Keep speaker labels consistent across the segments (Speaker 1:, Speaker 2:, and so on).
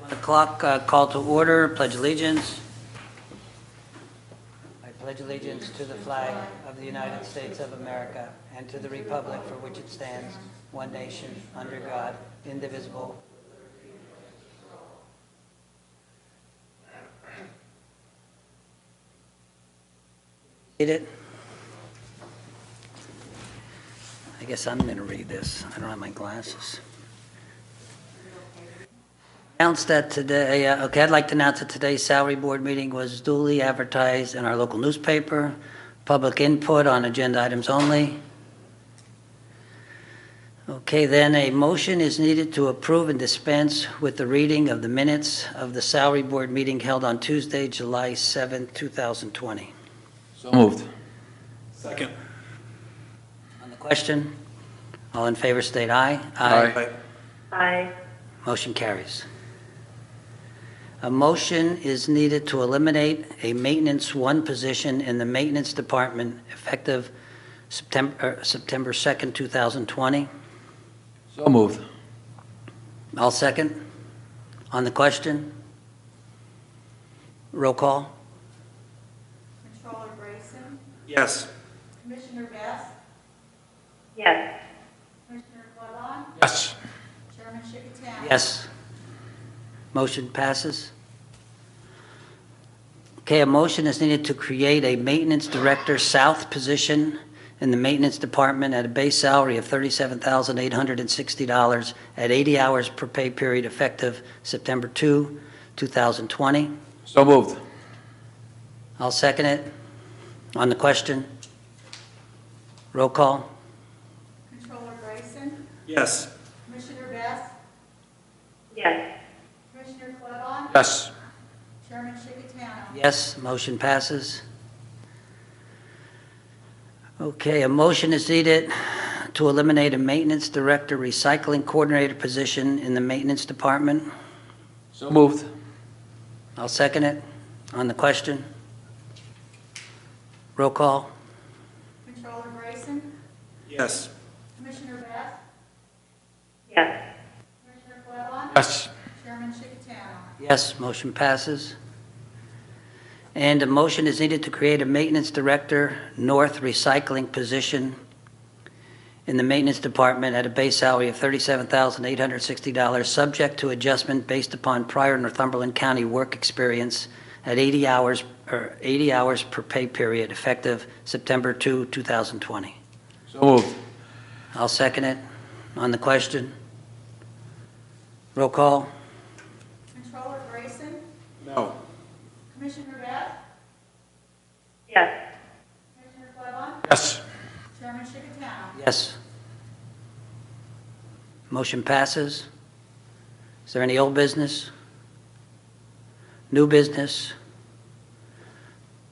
Speaker 1: 1 o'clock, call to order, pledge allegiance. I pledge allegiance to the flag of the United States of America and to the republic for which it stands, one nation, under God, indivisible. Read it. I guess I'm going to read this. I don't have my glasses. Announce that today, I'd like to announce that today's salary board meeting was duly advertised in our local newspaper. Public input on agenda items only. Okay, then a motion is needed to approve and dispense with the reading of the minutes of the salary board meeting held on Tuesday, July 7, 2020.
Speaker 2: So moved.
Speaker 3: Second.
Speaker 1: On the question, all in favor state aye.
Speaker 2: Aye.
Speaker 4: Aye.
Speaker 1: Motion carries. A motion is needed to eliminate a maintenance 1 position in the maintenance department effective September 2nd, 2020.
Speaker 2: So moved.
Speaker 1: I'll second. On the question, roll call.
Speaker 4: Controller Grayson?
Speaker 3: Yes.
Speaker 4: Commissioner Best? Yes. Commissioner Clevon?
Speaker 2: Yes.
Speaker 4: Chairman Chickattown?
Speaker 1: Yes. Motion passes. Okay, a motion is needed to create a maintenance director south position in the maintenance department at a base salary of $37,860 at 80 hours per pay period effective September 2, 2020.
Speaker 2: So moved.
Speaker 1: I'll second it. On the question, roll call.
Speaker 4: Controller Grayson?
Speaker 3: Yes.
Speaker 4: Commissioner Best? Yes. Commissioner Clevon?
Speaker 2: Yes.
Speaker 4: Chairman Chickattown?
Speaker 1: Yes, motion passes. Okay, a motion is needed to eliminate a maintenance director recycling coordinator position in the maintenance department.
Speaker 2: So moved.
Speaker 1: I'll second it. On the question, roll call.
Speaker 4: Controller Grayson?
Speaker 3: Yes.
Speaker 4: Commissioner Best? Yes. Commissioner Clevon?
Speaker 2: Yes.
Speaker 4: Chairman Chickattown?
Speaker 1: Yes, motion passes. And a motion is needed to create a maintenance director north recycling position in the maintenance department at a base salary of $37,860, subject to adjustment based upon prior Northumberland County work experience at 80 hours per pay period, effective September 2, 2020.
Speaker 2: So moved.
Speaker 1: I'll second it. On the question, roll call.
Speaker 4: Controller Grayson?
Speaker 3: No.
Speaker 4: Commissioner Best? Yes. Commissioner Clevon?
Speaker 2: Yes.
Speaker 4: Chairman Chickattown?
Speaker 1: Yes. Motion passes. Is there any old business? New business?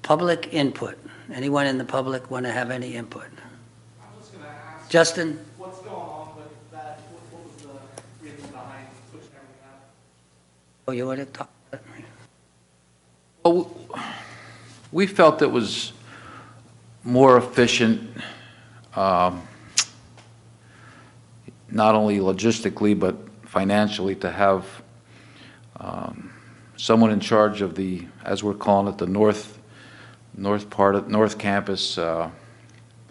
Speaker 1: Public input? Anyone in the public want to have any input?
Speaker 5: I'm just going to ask,
Speaker 1: Justin?
Speaker 5: what's going on with that? What was the reason behind switching everything up?
Speaker 1: Oh, you want to talk?
Speaker 2: Well, we felt it was more efficient, not only logistically but financially, to have someone in charge of the, as we're calling it, the north campus, the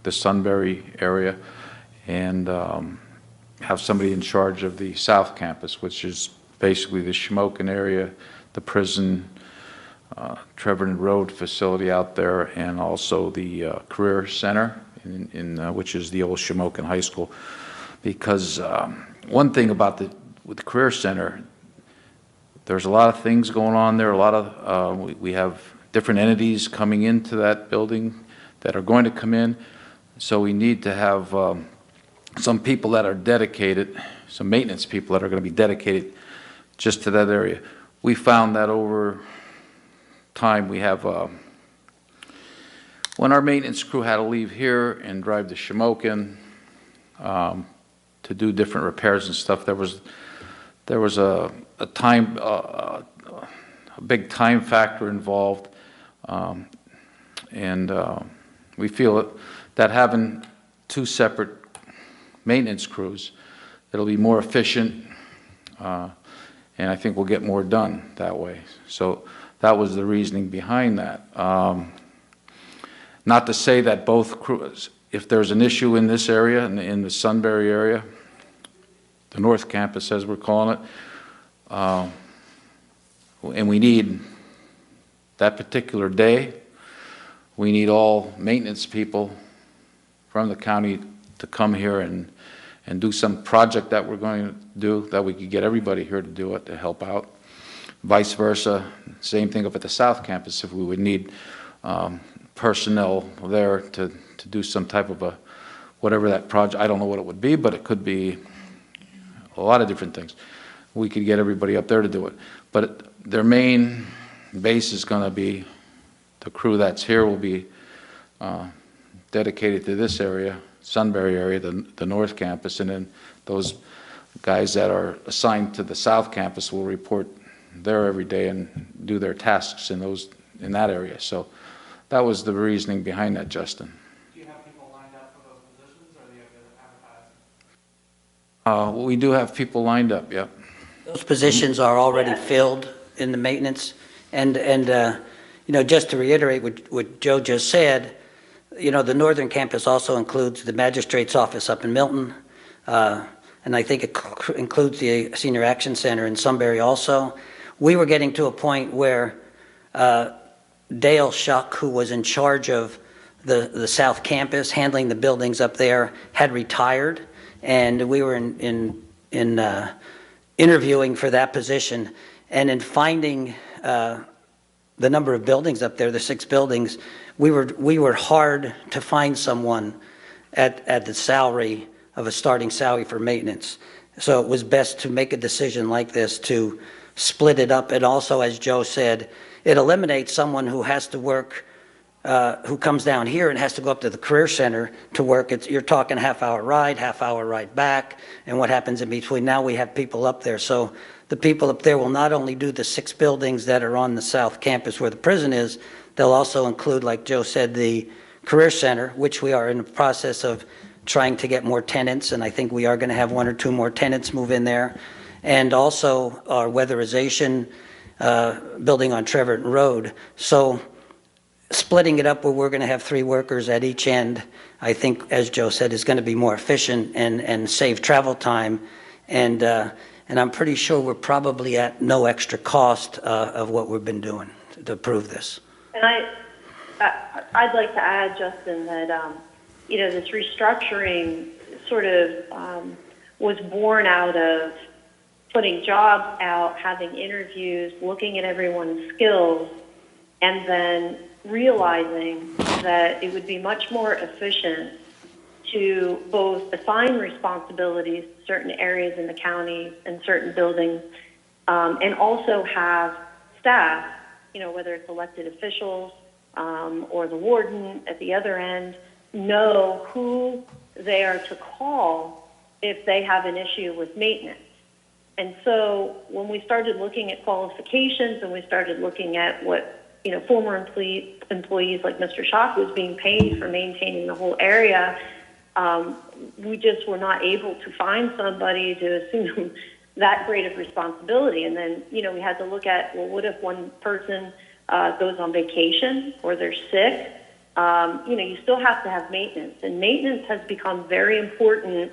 Speaker 2: Sunbury area, and have somebody in charge of the south campus, which is basically the Shamokin area, the prison, Treverton Road facility out there, and also the Career Center, which is the old Shamokin High School. Because one thing about with the Career Center, there's a lot of things going on there. A lot of we have different entities coming into that building that are going to come in, so we need to have some people that are dedicated, some maintenance people that are going to be dedicated just to that area. We found that over time we have, when our maintenance crew had to leave here and drive to Shamokin to do different repairs and stuff, there was a time, a big time factor involved, and we feel that having 2 separate maintenance crews, it'll be more efficient, and I think we'll get more done that way. So that was the reasoning behind that. Not to say that both crews, if there's an issue in this area, in the Sunbury area, the North Campus, as we're calling it, and we need that particular day, we need all maintenance people from the county to come here and do some project that we're going to do, that we could get everybody here to do it, to help out. Vice versa, same thing up at the South Campus, if we would need personnel there to do some type of a, whatever that project, I don't know what it would be, but it could be a lot of different things. We could get everybody up there to do it. But their main base is going to be, the crew that's here will be dedicated to this area, Sunbury area, the North Campus, and then those guys that are assigned to the South Campus will report there every day and do their tasks in that area. So that was the reasoning behind that, Justin.
Speaker 5: Do you have people lined up for those positions, or do you have to advertise?
Speaker 2: We do have people lined up, yep.
Speaker 1: Those positions are already filled in the maintenance, and you know, just to reiterate what Joe just said, you know, the Northern Campus also includes the Magistrate's Office up in Milton, and I think it includes the Senior Action Center in Sunbury also. We were getting to a point where Dale Shuck, who was in charge of the South Campus, handling the buildings up there, had retired, and we were in interviewing for that position, and in finding the number of buildings up there, the 6 buildings, we were hard to find someone at the salary of a starting salary for maintenance. So it was best to make a decision like this to split it up, and also, as Joe said, it eliminates someone who has to work, who comes down here and has to go up to the Career Center to work. You're talking half-hour ride back, and what happens in between. Now we have people up there. So the people up there will not only do the 6 buildings that are on the South Campus where the prison is, they'll also include, like Joe said, the Career Center, which we are in the process of trying to get more tenants, and I think we are going to have 1 or 2 more tenants move in there, and also our weatherization building on Trevorton Road. So splitting it up where we're going to have 3 workers at each end, I think, as Joe said, is going to be more efficient and save travel time, and I'm pretty sure we're probably at no extra cost of what we've been doing to prove this.
Speaker 6: And I'd like to add, Justin, that you know, this restructuring sort of was born out of putting jobs out, having interviews, looking at everyone's skills, and then realizing that it would be much more efficient to both assign responsibilities to certain areas in the county and certain buildings, and also have staff, you know, whether it's elected officials or the warden at the other end, know who they are to call if they have an issue with maintenance. And so when we started looking at qualifications and we started looking at what, you know, former employees like Mr. Schock was being paid for maintaining the whole area, we just were not able to find somebody to assume that great of responsibility. And then, you know, we had to look at, well, what if one person goes on vacation or they're sick? You know, you still have to have maintenance, and maintenance has become very important,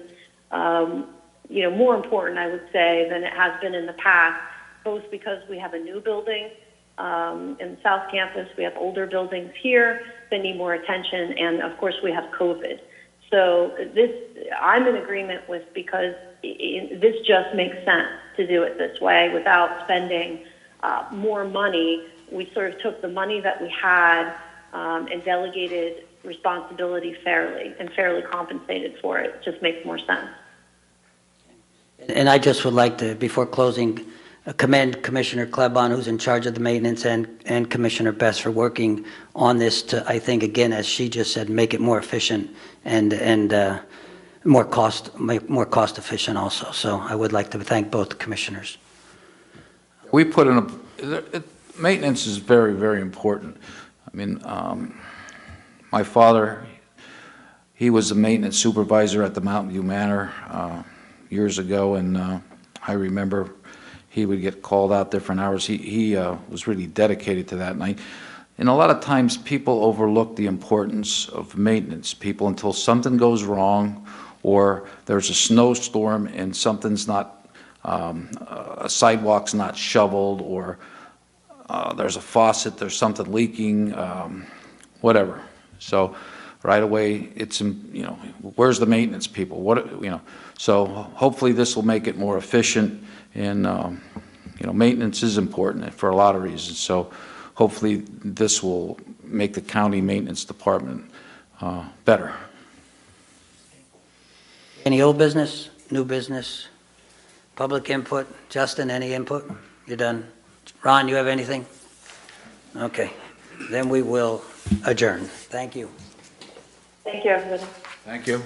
Speaker 6: you know, more important, I would say, than it has been in the past, both because we have a new building in the South Campus, we have older buildings here that need more attention, and of course we have COVID. So this, I'm in agreement with, because this just makes sense to do it this way without spending more money. We sort of took the money that we had and delegated responsibility fairly and fairly compensated for it. It just makes more sense.
Speaker 1: And I just would like to, before closing, commend Commissioner Klebon, who's in charge of the maintenance, and Commissioner Best for working on this to, I think, again, as she just said, make it more efficient and more cost efficient also. So I would like to thank both commissioners.
Speaker 2: We put in maintenance is very, very important. I mean, my father, he was a maintenance supervisor at the Mountain View Manor years ago, and I remember he would get called out different hours. He was really dedicated to that. And a lot of times people overlook the importance of maintenance. People, until something goes wrong or there's a snowstorm and something's not, a sidewalk's not shoveled, or there's a faucet, there's something leaking, whatever. So right away, it's, where's the maintenance people? So hopefully this will make it more efficient, and, maintenance is important for a lot of reasons. So hopefully this will make the county maintenance department better.
Speaker 1: Any old business, new business, public input? Justin, any input? You're done? Ron, you have anything? Okay, then we will adjourn. Thank you.
Speaker 6: Thank you, everybody.
Speaker 2: Thank you.